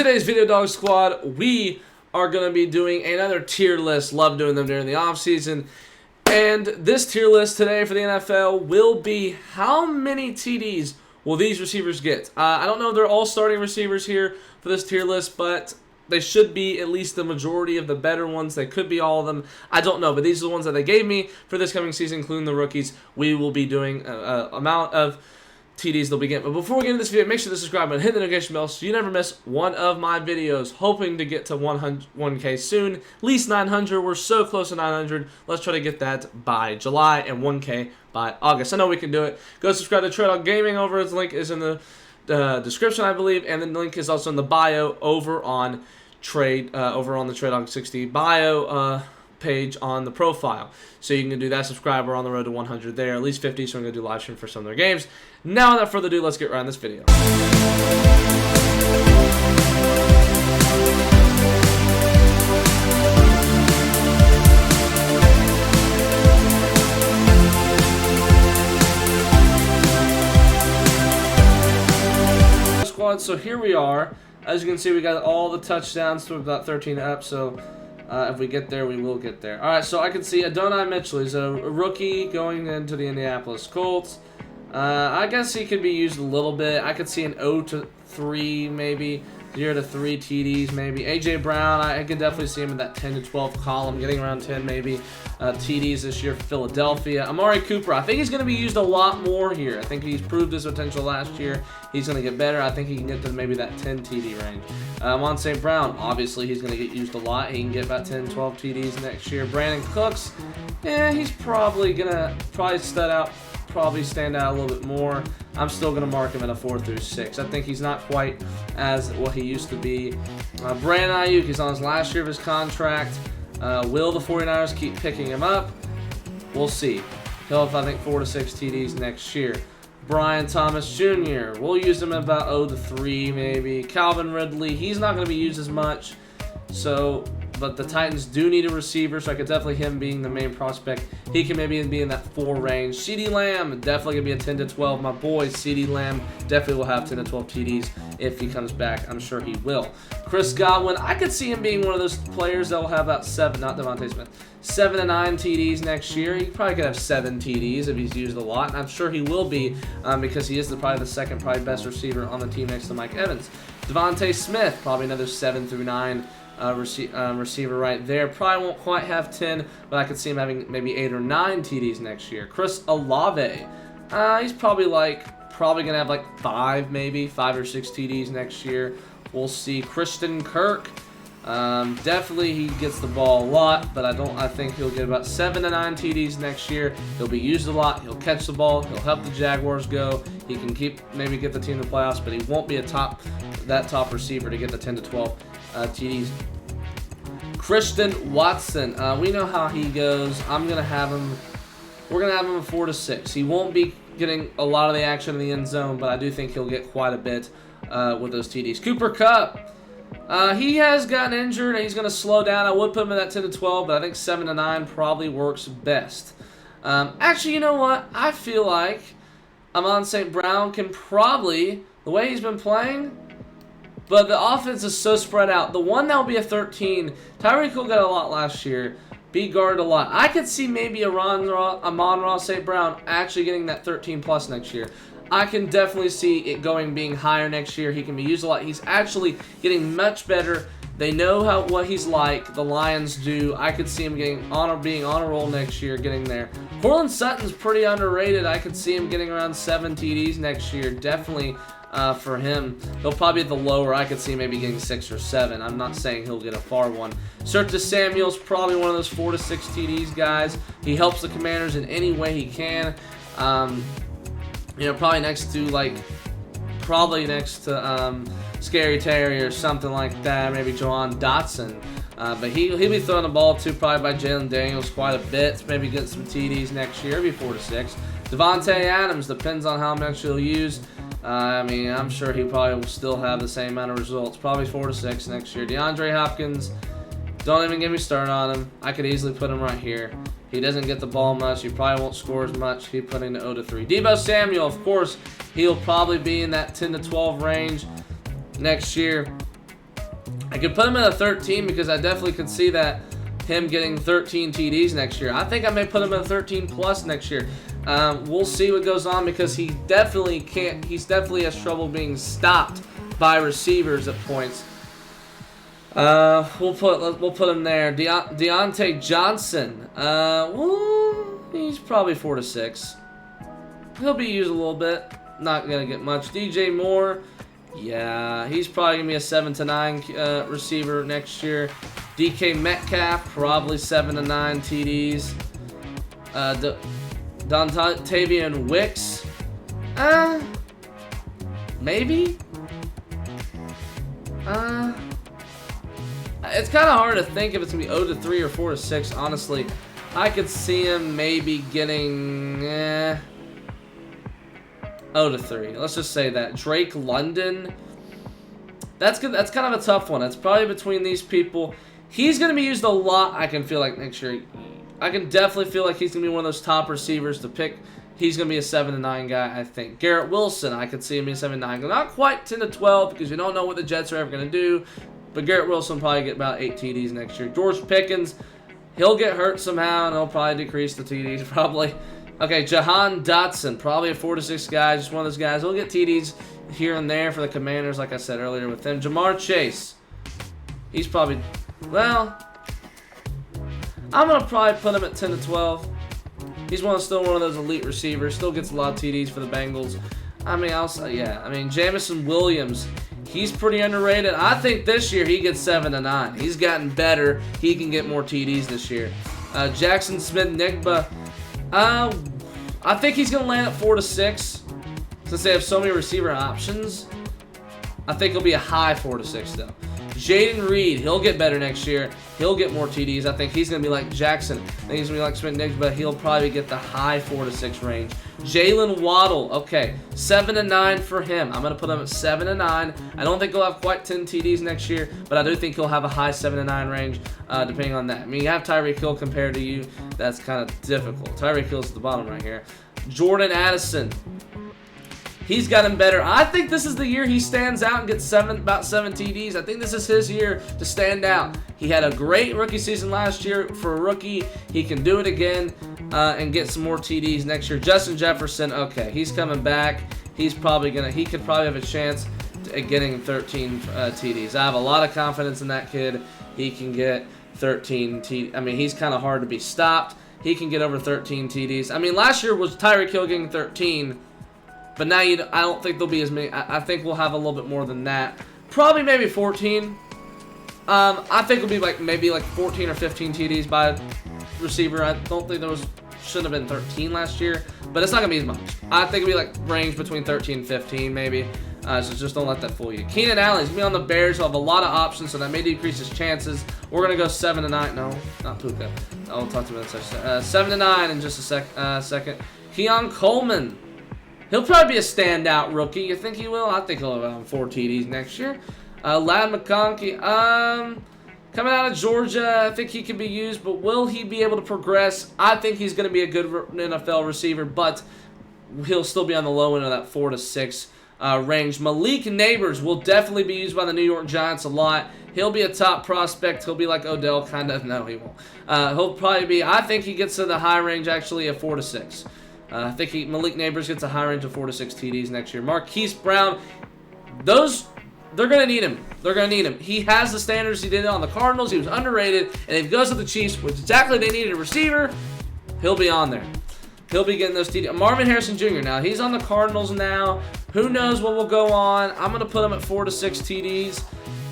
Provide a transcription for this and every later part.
Today's Video Dog Squad, we are going to be doing another tier list. Love doing them during the offseason. And this tier list today for the NFL will be how many TDs will these receivers get. I don't know if they're all starting receivers here for this tier list, but they should be at least the majority of the better ones. They could be all of them. I don't know, but these are the ones that they gave me for this coming season, including the rookies. We will be doing an amount of TDs they'll be getting. But before we get into this video, make sure to subscribe and hit the notification bell so you never miss one of my videos. Hoping to get to 1K soon, at least 900. We're so close to 900. Let's try to get that by July and 1K by August. I know we can do it. Go subscribe to TreyDOGaming over. His link is in the description, I believe, and then the link is also in the bio over on over on the TreyDOG60 bio page on the profile. So you can do that. Subscribe. We're on the road to 100 there, at least 50, so I'm going to do live stream for some of their games. Now, without further ado, let's get right in this video. Squad, so here we are. As you can see, we got all the touchdowns, so we've got 13 up, so if we get there, we will get there. All right, so I can see Adonai Mitchell. He's a rookie going into the Indianapolis Colts. I guess he could be used a little bit. I could see an 0 to 3, maybe 0 to 3 TDs, maybe. A.J. Brown, I could definitely see him in that 10 to 12 column, getting around 10 maybe TDs this year for Philadelphia. Amari Cooper, I think he's going to be used a lot more here. I think he's proved his potential last year. He's going to get better. I think he can get to maybe that 10 TD range. On St. Brown, obviously he's going to get used a lot. He can get about 10, 12 TDs next year. Brandon Cooks, he's probably going to stand out a little bit more. I'm still going to mark him at a 4 through 6. I think he's not quite as what he used to be. Brandon Ayuk is on his last year of his contract. Will the 49ers keep picking him up? We'll see. He'll have, I think, 4 to 6 TDs next year. Brian Thomas Jr., we'll use him about 0 to 3 maybe. Calvin Ridley, he's not going to be used as much. But the Titans do need a receiver, so I could definitely him being the main prospect. He can maybe be in that 4 range. CeeDee Lamb, definitely going to be a 10 to 12. My boy, CeeDee Lamb, definitely will have 10 to 12 TDs if he comes back. I'm sure he will. Chris Godwin, I could see him being one of those players that will have about 7, not Devontae Smith, 7 to 9 TDs next year. He probably could have 7 TDs if he's used a lot, and I'm sure he will be because he is probably the second best receiver on the team next to Mike Evans. Devontae Smith, probably another 7 through 9 receiver right there. Probably won't quite have 10, but I could see him having maybe 8 or 9 TDs next year. Chris Olave, he's probably gonna have like 5 or 6 TDs next year. We'll see. Christian Kirk, definitely he gets the ball a lot, but I think he'll get about 7 to 9 TDs next year. He'll be used a lot. He'll catch the ball. He'll help the Jaguars go. He can maybe get the team to the playoffs, but he won't be that top receiver to get the 10 to 12 TDs. Christian Watson, we know how he goes. We're gonna have him a 4 to 6. He won't be getting a lot of the action in the end zone, but I do think he'll get quite a bit with those TDs. Cooper Kupp, he has gotten injured and he's gonna slow down. I would put him in that 10 to 12, but I think 7 to 9 probably works best. Actually, you know what? I feel like Amon St. Brown can probably, the way he's been playing, but the offense is so spread out. The one that will be a 13, Tyreek Hill got a lot last year, be guarded a lot. I could see maybe Amon-Ra St. Brown actually getting that 13 plus next year. I can definitely see it being higher next year. He can be used a lot. He's actually getting much better. They know what he's like. The Lions do. I could see him being on a roll next year, getting there. Courtland Sutton's pretty underrated. I could see him getting around 7 TDs next year. Definitely. For him, he'll probably at the lower. I could see maybe getting 6 or 7. I'm not saying he'll get a far one. Curtis Samuel's probably one of those 4 to 6 TDs guys. He helps the Commanders in any way he can. Probably next to Scary Terry or something like that. Maybe Jahan Dotson. But he'll be throwing the ball too, probably by Jalen Daniels quite a bit. Maybe get some TDs next year. Maybe 4 to 6. Devontae Adams, depends on how much he'll use. I'm sure he probably will still have the same amount of results. Probably 4 to 6 next year. DeAndre Hopkins, don't even get me started on him. I could easily put him right here. He doesn't get the ball much. He probably won't score as much. He'll put in the 0 to 3. Deebo Samuel, of course, he'll probably be in that 10 to 12 range next year. could put him at a 13 because I definitely could see that him getting 13 TDs next year. I think I may put him at a 13 plus next year. We'll see what goes on because he definitely can't. He's definitely has trouble being stopped by receivers at points. We'll put him there. Deontay Johnson. He's probably 4 to 6. He'll be used a little bit. Not gonna get much. DJ Moore. Yeah, he's probably gonna be a 7 to 9 receiver next year. DK Metcalf, probably 7 to 9 TDs. Dontavian Wicks, maybe. It's kind of hard to think if it's gonna be 0 to 3 or 4 to 6. Honestly, I could see him maybe getting 0 to 3. Let's just say that. Drake London. That's good. That's kind of a tough one. It's probably between these people. He's going to be used a lot, I can feel like, next year. I can definitely feel like he's going to be one of those top receivers to pick. He's going to be a 7 to 9 guy, I think. Garrett Wilson, I could see him being 7 to 9. Not quite 10 to 12 because you don't know what the Jets are ever going to do. But Garrett Wilson will probably get about 8 TDs next year. George Pickens, he'll get hurt somehow and he'll probably decrease the TDs probably. Okay, Jahan Dotson, probably a 4 to 6 guy. Just one of those guys. He'll get TDs here and there for the Commanders, like I said earlier with them. Jamar Chase, he's probably... Well, I'm going to probably put him at 10 to 12. He's still one of those elite receivers. Still gets a lot of TDs for the Bengals. I mean, Jamison Williams, he's pretty underrated. I think this year he gets 7 to 9. He's gotten better. He can get more TDs this year. Jackson Smith-Njigba, I think he's going to land at 4 to 6 since they have so many receiver options. I think he'll be a high 4 to 6 though. Jaden Reed, he'll get better next year. He'll get more TDs. I think he's going to be like Jackson. I think he's going to be like Smith-Njigba. He'll probably get the high 4 to 6 range. Jalen Waddle, okay, 7 to 9 for him. I'm going to put him at 7 to 9. I don't think he'll have quite 10 TDs next year, but I do think he'll have a high 7 to 9 range depending on that. I mean, you have Tyreek Hill compared to you. That's kind of difficult. Tyreek Hill's at the bottom right here. Jordan Addison. He's gotten better. I think this is the year he stands out and gets about 7 TDs. I think this is his year to stand out. He had a great rookie season last year. For a rookie, he can do it again and get some more TDs next year. Justin Jefferson, okay, he's coming back. He could probably have a chance at getting 13 TDs. I have a lot of confidence in that kid. He can get 13 TDs. I mean, he's kind of hard to be stopped. He can get over 13 TDs. I mean, last year was Tyreek Hill getting 13. But now I don't think there'll be as many. I think we'll have a little bit more than that. Probably maybe 14. I think it'll be maybe 14 or 15 TDs by receiver. I don't think should have been 13 last year, but it's not gonna be as much. I think it'll be range between 13 and 15 maybe. So just don't let that fool you. Keenan Allen's gonna be on the Bears. He'll have a lot of options, so that may decrease his chances. We're gonna go 7 to 9. No, not Puka. I'll talk to him in a second. 7 to 9 in just a second. Keon Coleman. He'll probably be a standout rookie. You think he will? I think he'll have 4 TDs next year. Lad McConkey, coming out of Georgia, I think he can be used, but will he be able to progress? I think he's going to be a good NFL receiver, but he'll still be on the low end of that 4 to 6 range. Malik Neighbors will definitely be used by the New York Giants a lot. He'll be a top prospect. He'll be like Odell, kind of. No, he won't. He'll probably be, I think he gets to the high range, actually, of 4 to 6. I think Malik Neighbors gets a high range of 4 to 6 TDs next year. Marquise Brown, they're going to need him. They're going to need him. He has the standards. He did it on the Cardinals. He was underrated. And if he goes to the Chiefs, which exactly they needed a receiver, he'll be on there. He'll be getting those TDs. Marvin Harrison Jr. Now, he's on the Cardinals now. Who knows what will go on. I'm going to put him at 4 to 6 TDs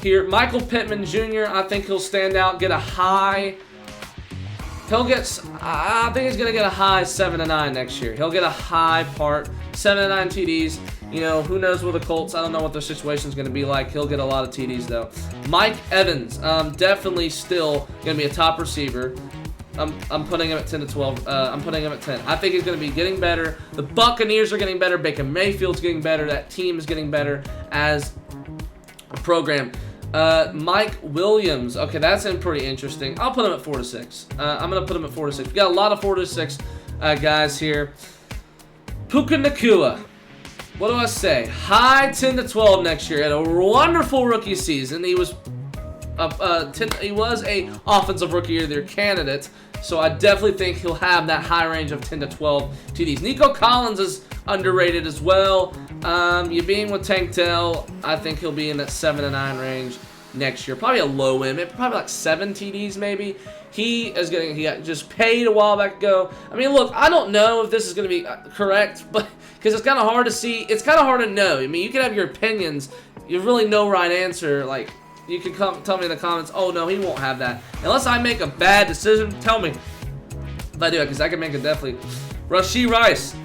here. Michael Pittman Jr., I think he'll stand out, get a high... I think he's going to get a high 7 to 9 next year. He'll get a high 7 to 9 TDs. You know, who knows with the Colts. I don't know what their situation's going to be like. He'll get a lot of TDs, though. Mike Evans, definitely still going to be a top receiver. I'm putting him at 10 to 12. I'm putting him at 10. I think he's going to be getting better. The Buccaneers are getting better. Baker Mayfield's getting better. That team is getting better as a program. Mike Williams. Okay, that's pretty interesting. I'll put him at 4 to 6. I'm going to put him at 4 to 6. We got a lot of 4 to 6 guys here. Puka Nacua. What do I say? High 10 to 12 next year. Had a wonderful rookie season. He was He was a offensive rookie of the year candidate, so I definitely think he'll have that high range of 10 to 12 TDs. Nico Collins is underrated as well. You being with Tank Dell, I think he'll be in that 7 to 9 range next year. Probably a low end, probably like 7 TDs maybe. He got just paid a while back ago. I mean, look, I don't know if this is going to be correct, but because it's kind of hard to see. It's kind of hard to know. I mean, you can have your opinions. You really no right answer. Like, you can tell me in the comments, oh, no, he won't have that. Unless I make a bad decision, tell me if I do it, because I can make it definitely. Rashee Rice.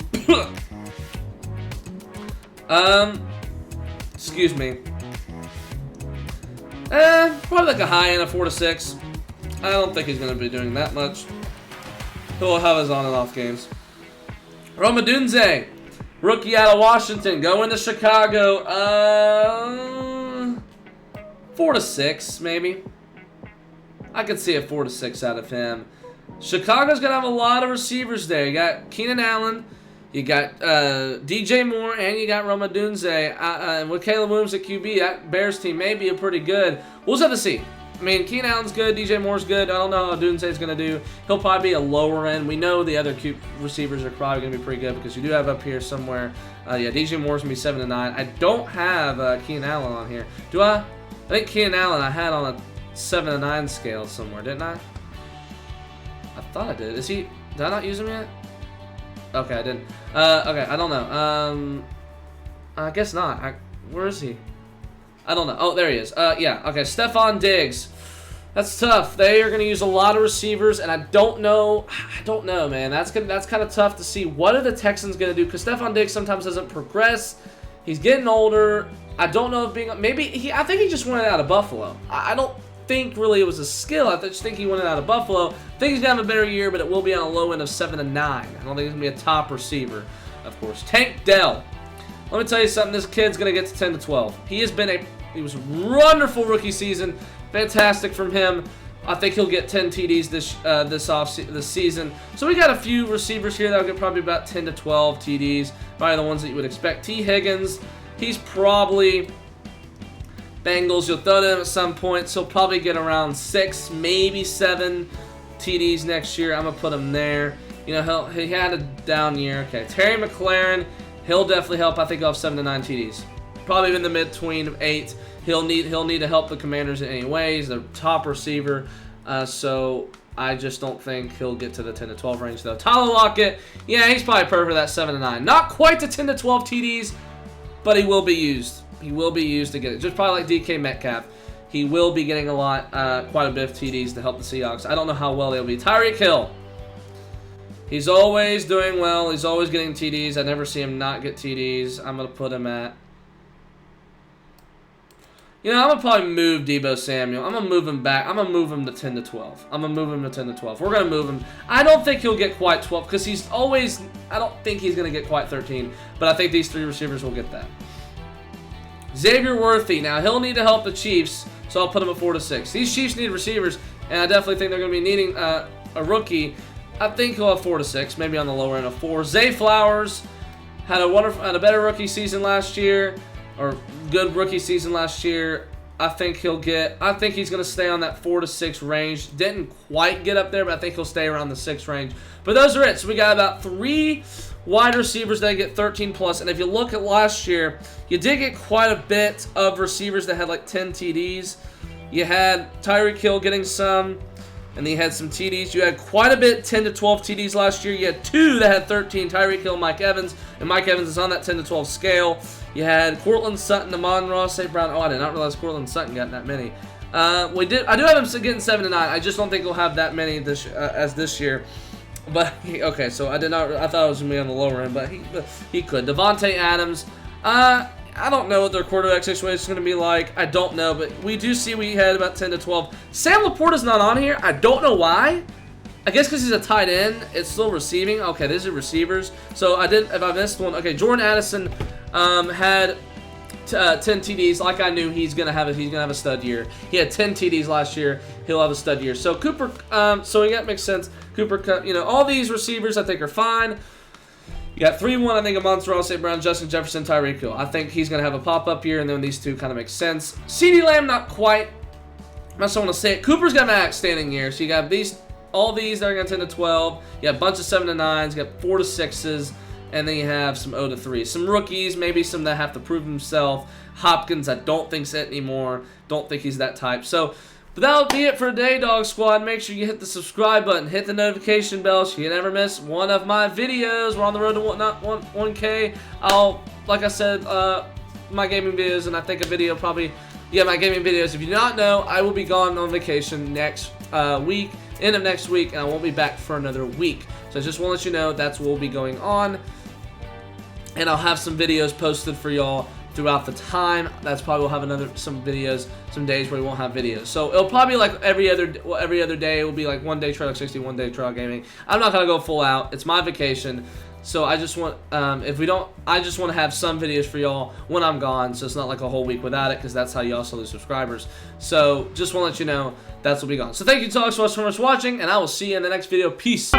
Excuse me. Probably like a high end of 4 to 6. I don't think he's going to be doing that much. He'll have his on and off games. Rome Odunze, rookie out of Washington, going to Chicago. 4 to 6, maybe. I could see a 4 to 6 out of him. Chicago's going to have a lot of receivers there. You got Keenan Allen, you got DJ Moore, and you got Rome Odunze. And with Caleb Williams at QB, that Bears team may be pretty good. We'll just have to see. I mean, Keenan Allen's good, DJ Moore's good. I don't know how Odunze's going to do. He'll probably be a lower end. We know the other cute receivers are probably going to be pretty good because you do have up here somewhere. Yeah, DJ Moore's going to be 7 to 9. I don't have Keenan Allen on here. Do I? I think Keenan Allen I had on a 7 to 9 scale somewhere, didn't I? I thought I did. Did I not use him yet? Okay, I didn't. Okay, I don't know. I guess not. Where is he? I don't know. Oh, there he is. Yeah, okay. Stephon Diggs. That's tough. They are going to use a lot of receivers, and I don't know, man. That's kind of tough to see. What are the Texans going to do? Because Stephon Diggs sometimes doesn't progress. He's getting older. I don't know if I think he just wanted out of Buffalo. I don't think really it was a skill. I just think he wanted out of Buffalo. I think he's going to have a better year, but it will be on a low end of 7 to 9. I don't think he's going to be a top receiver, of course. Tank Dell. Let me tell you something. This kid's going to get to 10 to 12. He was a wonderful rookie season. Fantastic from him. I think he'll get 10 TDs this season. So we got a few receivers here that will get probably about 10 to 12 TDs. Probably the ones that you would expect. T. Higgins, he's probably Bengals. You'll throw him at some point. So he'll probably get around 6, maybe 7 TDs next year. I'm gonna put him there. You know, he had a down year. Okay, Terry McLaurin, he'll definitely help. I think he'll have 7 to 9 TDs. Probably in the mid-tween of 8. He'll need to help the Commanders in any way. He's the top receiver, so I just don't think he'll get to the 10 to 12 range though. Tyler Lockett, yeah, he's probably perfect for that 7 to 9. Not quite the 10 to 12 TDs, but he will be used. He will be used to get it. Just probably like DK Metcalf. He will be getting quite a bit of TDs to help the Seahawks. I don't know how well they'll be. Tyreek Hill. He's always doing well. He's always getting TDs. I never see him not get TDs. I'm going to put him at... You know, I'm going to probably move Deebo Samuel. I'm going to move him back. I'm going to move him to 10 to 12. I'm going to move him to 10 to 12. We're going to move him. I don't think he'll get quite 12 because he's always... I don't think he's going to get quite 13. But I think these 3 receivers will get that. Xavier Worthy. Now, he'll need to help the Chiefs, so I'll put him at 4 to 6. These Chiefs need receivers, and I definitely think they're going to be needing a rookie. I think he'll have 4 to 6, maybe on the lower end of 4. Zay Flowers had a better rookie season last year, or good rookie season last year. I think he's going to stay on that 4 to 6 range. Didn't quite get up there, but I think he'll stay around the 6 range. But those are it. So we got about 3 wide receivers that get 13 plus. And if you look at last year, you did get quite a bit of receivers that had like 10 TDs. You had Tyreek Hill getting some, and then you had some TDs. You had quite a bit, 10 to 12 TDs last year. You had 2 that had 13, Tyreek Hill, Mike Evans, and Mike Evans is on that 10 to 12 scale. You had Cortland Sutton, Amon-Ra, St. Brown. Oh, I did not realize Cortland Sutton got that many. I do have him getting 7 to 9. I just don't think he'll have that many as this year. But okay, so I thought it was gonna be on the lower end, but he could. Devontae Adams. I don't know what their quarterback situation is going to be like. I don't know, but we do see we had about 10 to 12. Sam Laporta's not on here. I don't know why. I guess because he's a tight end. It's still receiving. Okay, these are receivers. So if I missed one. Okay, Jordan Addison had 10 TDs. Like I knew he's gonna have a stud year. He had 10 TDs last year. He'll have a stud year. So Cooper. So that makes sense. Cooper. You know, all these receivers I think are fine. You got 3-1, I think, Amon-Ra, St. Brown, Justin Jefferson, Tyreek Hill. I think he's going to have a pop-up year, and then these 2 kind of make sense. CeeDee Lamb, not quite. I just want to say it. Cooper's got an outstanding year. So you got all these that are going to 10 to 12. You got a bunch of 7 to 9s. You got 4 to 6s. And then you have some 0 to 3s. Some rookies, maybe some that have to prove himself. Hopkins, I don't think's it anymore. Don't think he's that type. So, but that'll be it for today, Dog Squad. Make sure you hit the subscribe button. Hit the notification bell so you never miss one of my videos. We're on the road to 1K. Like I said, my gaming videos, and I think a video probably... Yeah, my gaming videos. If you do not know, I will be gone on vacation next week, end of next week, and I won't be back for another week. So I just want to let you know that's what will be going on. And I'll have some videos posted for y'all throughout the time. That's probably we'll have some videos, some days where we won't have videos. So it'll probably be like every other day. It will be like one day TreyDOG60, one day TreyDOGaming. I'm not gonna go full out. It's my vacation. So I just want, I just want to have some videos for y'all when I'm gone, so it's not like a whole week without it, because that's how you also lose subscribers. So just want to let you know that's will be gone. So thank you so much for watching, and I will see you in the next video. Peace.